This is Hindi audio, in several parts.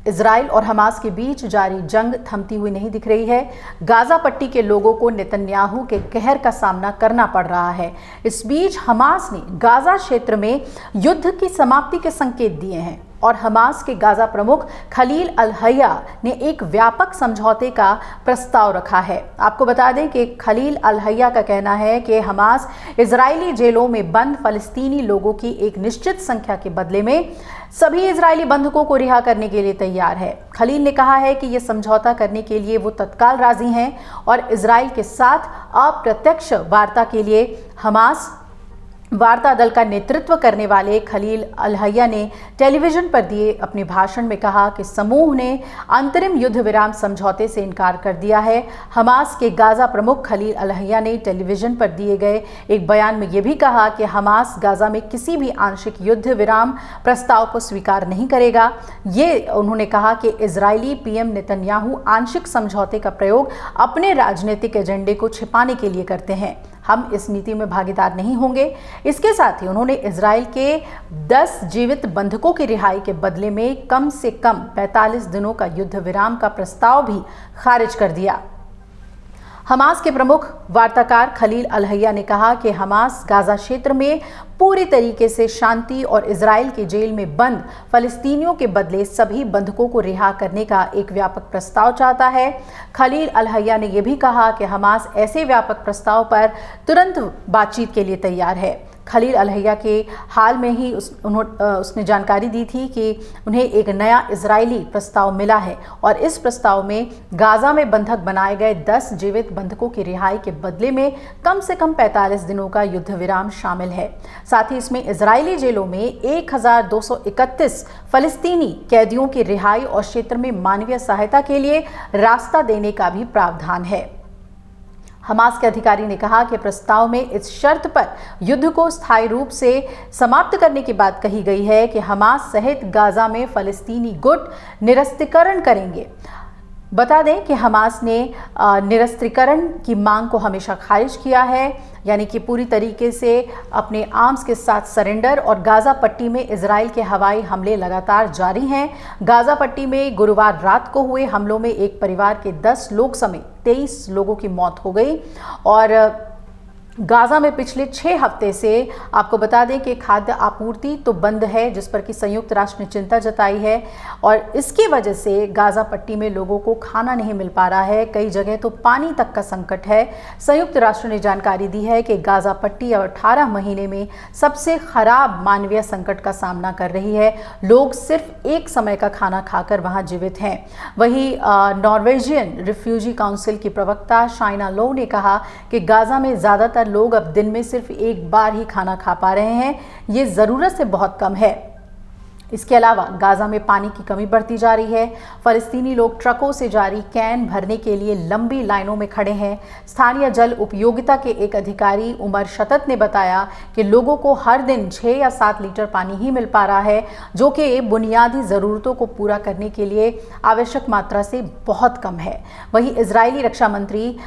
इजराइल और हमास के बीच जारी जंग थमती हुई नहीं दिख रही है। गाजा पट्टी के लोगों को नेतन्याहू के कहर का सामना करना पड़ रहा है। इस बीच हमास ने गाजा क्षेत्र में युद्ध की समाप्ति के संकेत दिए हैं और हमास के गाजा प्रमुख खलील अल-हय्या ने एक व्यापक समझौते का प्रस्ताव रखा है। आपको बता दें कि खलील अल-हय्या का कहना है कि हमास इजरायली जेलों में बंद फलस्तीनी लोगों की एक निश्चित संख्या के बदले में सभी इजरायली बंधकों को रिहा करने के लिए तैयार है। खलील ने कहा है कि यह समझौता करने के लिए वो तत्काल राजी हैं और इजराइल के साथ अप्रत्यक्ष वार्ता के लिए हमास वार्ता दल का नेतृत्व करने वाले खलील अल-हय्या ने टेलीविजन पर दिए अपने भाषण में कहा कि समूह ने अंतरिम युद्ध विराम समझौते से इनकार कर दिया है। हमास के गाजा प्रमुख खलील अल-हय्या ने टेलीविजन पर दिए गए एक बयान में यह भी कहा कि हमास गाजा में किसी भी आंशिक युद्ध विराम प्रस्ताव को स्वीकार नहीं करेगा। ये उन्होंने कहा कि इजरायली पीएम नेतन्याहू आंशिक समझौते का प्रयोग अपने राजनीतिक एजेंडे को छिपाने के लिए करते हैं। हम इस नीति में भागीदार नहीं होंगे। इसके साथ ही उन्होंने इजराइल के 10 जीवित बंधकों की रिहाई के बदले में कम से कम 45 दिनों का युद्ध विराम का प्रस्ताव भी खारिज कर दिया। हमास के प्रमुख वार्ताकार खलील अल-हय्या ने कहा कि हमास गाजा क्षेत्र में पूरी तरीके से शांति और इजराइल के जेल में बंद फलस्तीनियों के बदले सभी बंधकों को रिहा करने का एक व्यापक प्रस्ताव चाहता है। खलील अल-हय्या ने यह भी कहा कि हमास ऐसे व्यापक प्रस्ताव पर तुरंत बातचीत के लिए तैयार है। खलील अल-हय्या के हाल में ही उसने जानकारी दी थी कि उन्हें एक नया इजरायली प्रस्ताव मिला है और इस प्रस्ताव में गाजा में बंधक बनाए गए 10 जीवित बंधकों की रिहाई के बदले में कम से कम 45 दिनों का युद्ध विराम शामिल है। साथ ही इसमें इजरायली जेलों में 1231 फलस्तीनी कैदियों की रिहाई और क्षेत्र में मानवीय सहायता के लिए रास्ता देने का भी प्रावधान है। हमास के अधिकारी ने कहा कि प्रस्ताव में इस शर्त पर युद्ध को स्थायी रूप से समाप्त करने की बात कही गई है कि हमास सहित गाजा में फलस्तीनी गुट निरस्त्रीकरण करेंगे। बता दें कि हमास ने निरस्त्रीकरण की मांग को हमेशा खारिज किया है, यानी कि पूरी तरीके से अपने आर्म्स के साथ सरेंडर, और गाजा पट्टी में इजराइल के हवाई हमले लगातार जारी हैं। गाजा पट्टी में गुरुवार रात को हुए हमलों में एक परिवार के 10 लोग समेत 23 लोगों की मौत हो गई और गाजा में पिछले 6 हफ्ते से आपको बता दें कि खाद्य आपूर्ति तो बंद है, जिस पर कि संयुक्त राष्ट्र ने चिंता जताई है और इसकी वजह से गाजा पट्टी में लोगों को खाना नहीं मिल पा रहा है। कई जगह तो पानी तक का संकट है। संयुक्त राष्ट्र ने जानकारी दी है कि गाजा पट्टी 18 महीने में सबसे खराब मानवीय संकट का सामना कर रही है। लोग सिर्फ एक समय का खाना खाकर वहां जीवित हैं। वहीं नॉर्वेजियन रिफ्यूजी काउंसिल की प्रवक्ता शाइना लो ने कहा कि गाजा में ज़्यादातर लोग अब दिन में सिर्फ एक बार ही खाना खा पा रहे हैं। ये ज़रूरत से बहुत कम है। इसके अलावा गाजा में पानी की कमी बढ़ती जा रही है। फलस्तीनी लोग ट्रकों से जारी कैन भरने के लिए लंबी लाइनों में खड़े हैं। स्थानीय जल उपयोगिता के एक अधिकारी उमर शतत ने बताया कि लोगों को हर दिन 6 या 7 लीटर पानी ही मिल पा रहा है, जो कि बुनियादी ज़रूरतों को पूरा करने के लिए आवश्यक मात्रा से बहुत कम है। वहीं इजरायली रक्षा मंत्री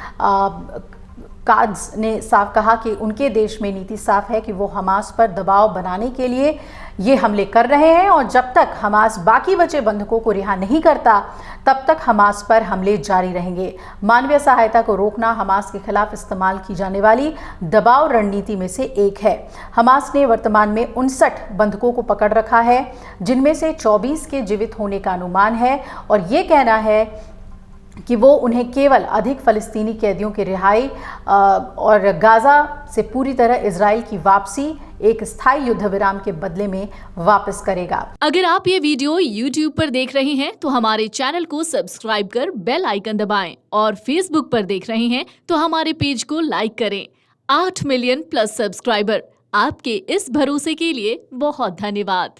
काट्ज ने साफ कहा कि उनके देश में नीति साफ है कि वो हमास पर दबाव बनाने के लिए ये हमले कर रहे हैं और जब तक हमास बाकी बचे बंधकों को रिहा नहीं करता तब तक हमास पर हमले जारी रहेंगे। मानवीय सहायता को रोकना हमास के खिलाफ इस्तेमाल की जाने वाली दबाव रणनीति में से एक है। हमास ने वर्तमान में 59 बंधकों को पकड़ रखा है, जिनमें से 24 के जीवित होने का अनुमान है और ये कहना है कि वो उन्हें केवल अधिक फलस्तीनी कैदियों की रिहाई और गाजा से पूरी तरह इजराइल की वापसी एक स्थायी युद्ध विराम के बदले में वापस करेगा। अगर आप ये वीडियो YouTube पर देख रहे हैं तो हमारे चैनल को सब्सक्राइब कर बेल आइकन दबाएं और Facebook पर देख रहे हैं तो हमारे पेज को लाइक करें। 8 मिलियन प्लस सब्सक्राइबर, आपके इस भरोसे के लिए बहुत धन्यवाद।